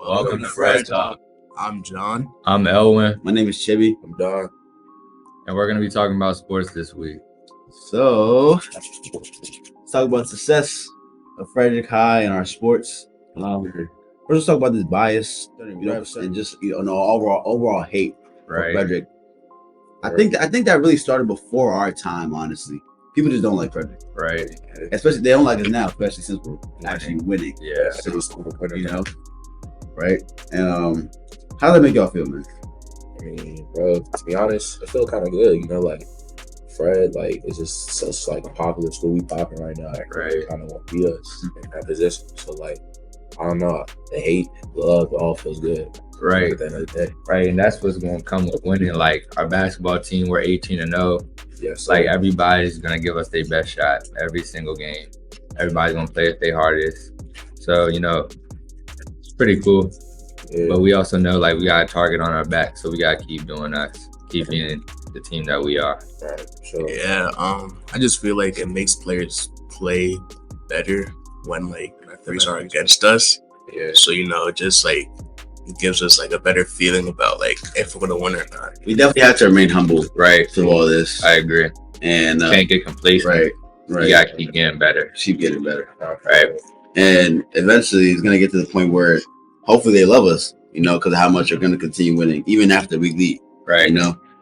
Welcome to FredTalk. I'm John. I'm Elwyne. My name is Chibi. I'm Don. And we're going to be talking about sports this week. So, let's talk about success of Frederick High in our sports. First, let's talk about this bias, and just overall hate for Frederick. I think that really started before our time. Honestly, people just don't like Frederick, right? Especially they don't like us now, especially since we're actually winning. Yeah, right? And how does that make y'all feel, man? I mean, bro, to be honest, I feel kind of good. Fred, it's just such a popular school. We popping right now. Right. Kind of want to be us in that position. So I don't know. The hate, love, it all feels good. Right. At the end of the day. Right, and that's what's going to come with winning. Our basketball team, we're 18-0. Yes. Everybody's going to give us their best shot every single game. Everybody's going to play at their hardest. So, it's pretty cool. Yeah. But we also know, we got a target on our back, so we got to keep doing us, keep being the team that we are. Right. Sure. Yeah, I just feel like it makes players play better when, things are against us. Yeah. So, it gives us a better feeling about if we're gonna win or not. We definitely have to remain humble, right, through all this. I agree. And can't get complacent. Right. You gotta keep getting better. Keep getting better. Right. And eventually, it's gonna get to the point where hopefully they love us, because of how much they're gonna continue winning, even after we leave. Right.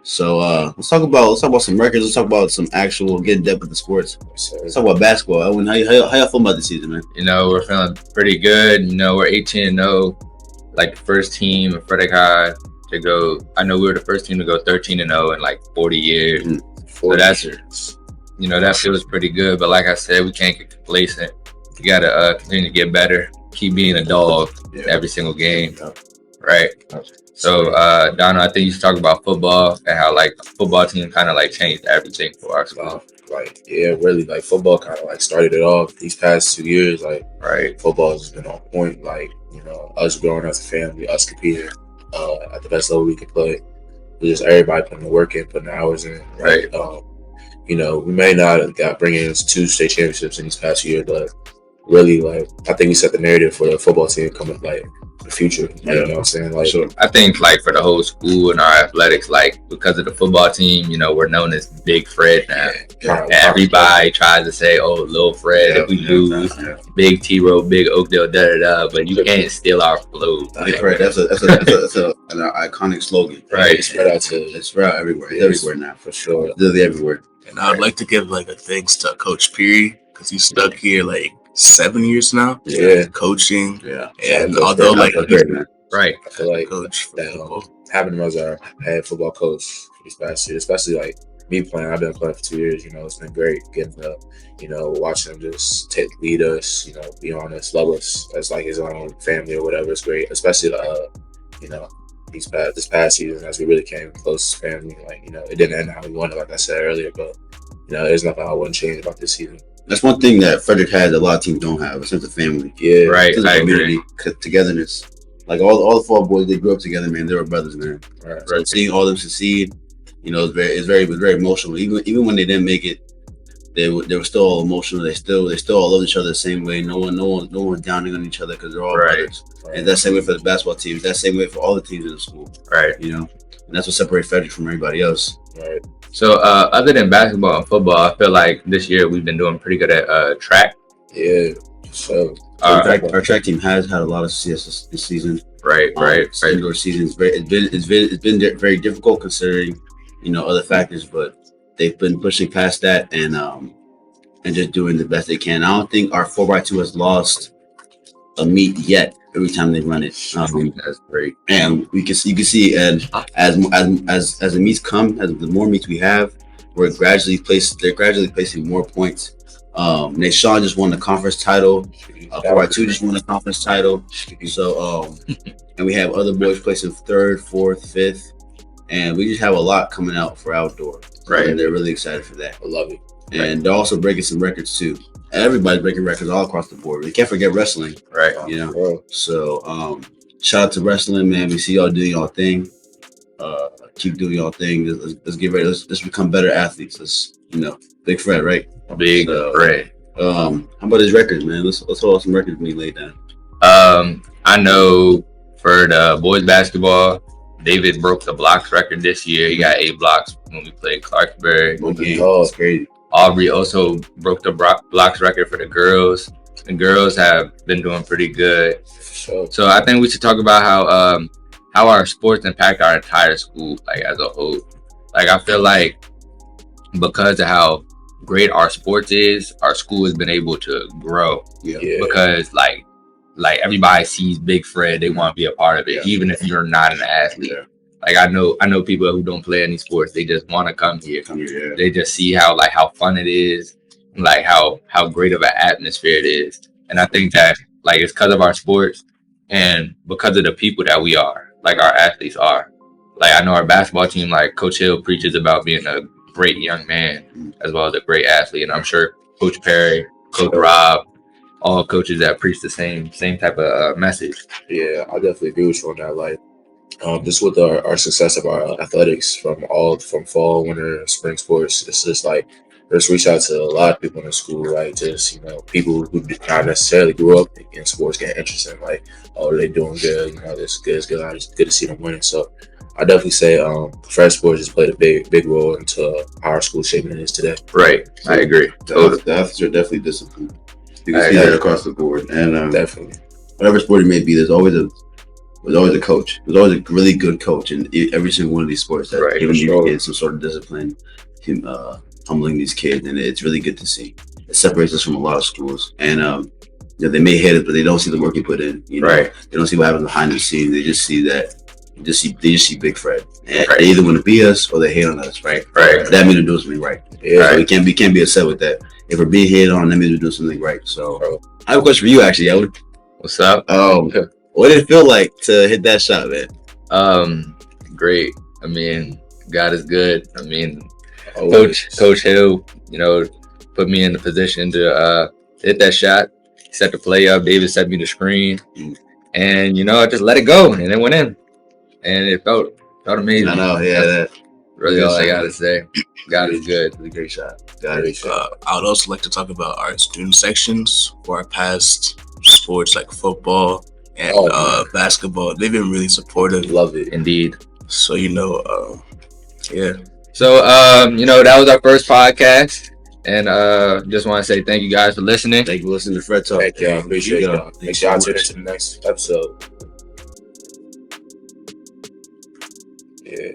So let's talk about some records. Let's talk about some actual get in depth with the sports. Let's talk about basketball. Elwyne, how y'all feel about the season, man? We're feeling pretty good. We're 18-0. The first team in Frederick High to go. I know we were the first team to go 13-0 in 40 years. So that's that feels pretty good. But like I said, we can't get complacent. We gotta continue to get better. Keep being a dog every single game. Right. So Donna, I think you should talk about football and how the football team kind of changed everything for our school. Really, football kind of started it off these past 2 years. Right. Football has been on point. Us growing as a family, us competing at the best level we could play. Just everybody putting the work in, putting the hours in. Right. We may not have bring in 2 state championships in these past years, but really, I think we set the narrative for the football team coming the future. You know what I'm saying? Sure. I think for the whole school and our athletics, because of the football team, we're known as Big Fred now. Everybody tries to say, "Oh, Little Fred," if we lose, Big T-Row, Big Oakdale, but you can't steal our flow. Big Fred, that's an iconic slogan. Right. It's spread out everywhere. It's everywhere now, for sure. It's literally everywhere. And I would like to give a thanks to Coach Peary because he's stuck here 7 years now. Yeah. Coaching. Yeah. And although right. I feel coach that having him as our head football coach these past years, especially me playing. I've been playing for 2 years. It's been great getting to watching him just lead us. Be honest, love us as his own family or whatever. It's great, especially this past season as we really came close family. It didn't end how we wanted, like I said earlier, but there's nothing I wouldn't change about this season. That's one thing that Frederick has that a lot of teams don't have: a sense of family. Yeah, right. I agree. Togetherness. All the four boys, they grew up together, man. They were brothers, man. Right. So seeing all of them succeed, it's very emotional. Even when they didn't make it, they were still all emotional. They still all love each other the same way. No one downing on each other because they're all brothers. Right. And that's the same way for the basketball teams. That's the same way for all the teams in the school. Right. And that's what separates Frederick from everybody else. Right. So other than basketball and football, I feel like this year we've been doing pretty good at track. Yeah. So our track team has had a lot of success this season. Right. Indoor season it's been very difficult considering other factors, but they've been pushing past that and just doing the best they can. I don't think our 4x2 has lost a meet yet. Every time they run it, that's great. And you can see, and as the meets come, as the more meets we have, they're gradually placing more points. Nashawn just won the conference title. 4x2 just won the conference title. So and we have other boys placing 3rd, 4th, 5th, and we just have a lot coming out for outdoor. Right. And they're really excited for that. I love it. And they're also breaking some records too. Everybody's breaking records all across the board. We can't forget wrestling. Right. So shout out to wrestling, man. We see y'all doing y'all thing. Keep doing y'all thing. Let's get ready. Let's become better athletes. Let's Big Fred, right? Big Fred. How about his records, man? Let's hold on some records when he laid down. I know For the boys basketball, David broke the blocks record this year. He got 8 blocks when we played Clarksburg. Oh, it's crazy. Aubrey also broke the blocks record for the girls. The girls have been doing pretty good. Sure. So I think we should talk about how our sports impact our entire school, like as a whole. Like I feel like because of how great our sports is, our school has been able to grow. Yeah. Because like everybody sees Big Fred, they want to be a part of it, Yeah. even if you're not an athlete. Yeah. Like I know people who don't play any sports, they just want to come here. Yeah. They just see how fun it is, like how great of an atmosphere it is. And I think that like it's because of our sports and because of the people that we are, like our athletes are. Like I know our basketball team, like Coach Hill preaches about being a great young man as well as a great athlete. And I'm sure Coach Perry, Coach Rob, all coaches that preach the same type of message. Yeah, I definitely agree with you on that. Like, just with our success of our athletics from fall, winter, spring sports, it's just like just reach out to a lot of people in the school, like just people who not necessarily grew up in sports get interested. Like, oh, they're doing good, it's good, it's good. It's good to see them winning. So I definitely say Fred Sports has played a big role into our school shaping it is today. Right, I agree. The athletes are definitely disciplined. You can see that across the board, and Definitely. whatever sport it may be, there's always a coach. There's always a really good coach in every single one of these sports that giving these kids some sort of discipline, humbling these kids, and it's really good to see. It separates us from a lot of schools, and they may hate it, but they don't see the work you put in. They don't see what happens behind the scenes. They just see that. They just see Big Fred. And they either want to be us or they hate on us. Right. That means they're doing something right. Yeah. So we can't be upset with that. If we're being hated on, that means we're doing something right. So I have a question for you, actually, Elwyne. What's up? What did it feel like to hit that shot, man? Great. I mean, God is good. I mean, Coach Hill, put me in the position to hit that shot. He set the play up. David set me the screen, and I just let it go, and it went in, and it felt amazing. I know, yeah. That's really all I gotta say. God is good. It was a great shot. I would also like to talk about our student sections for our past sports like football and basketball. They've been really supportive. Love it. Indeed. So yeah. So that was our first podcast, and just want to say thank you guys for listening. Thank you for listening to FredTalk. Thank you. I appreciate y'all. Make sure y'all tune into the next episode. Yeah.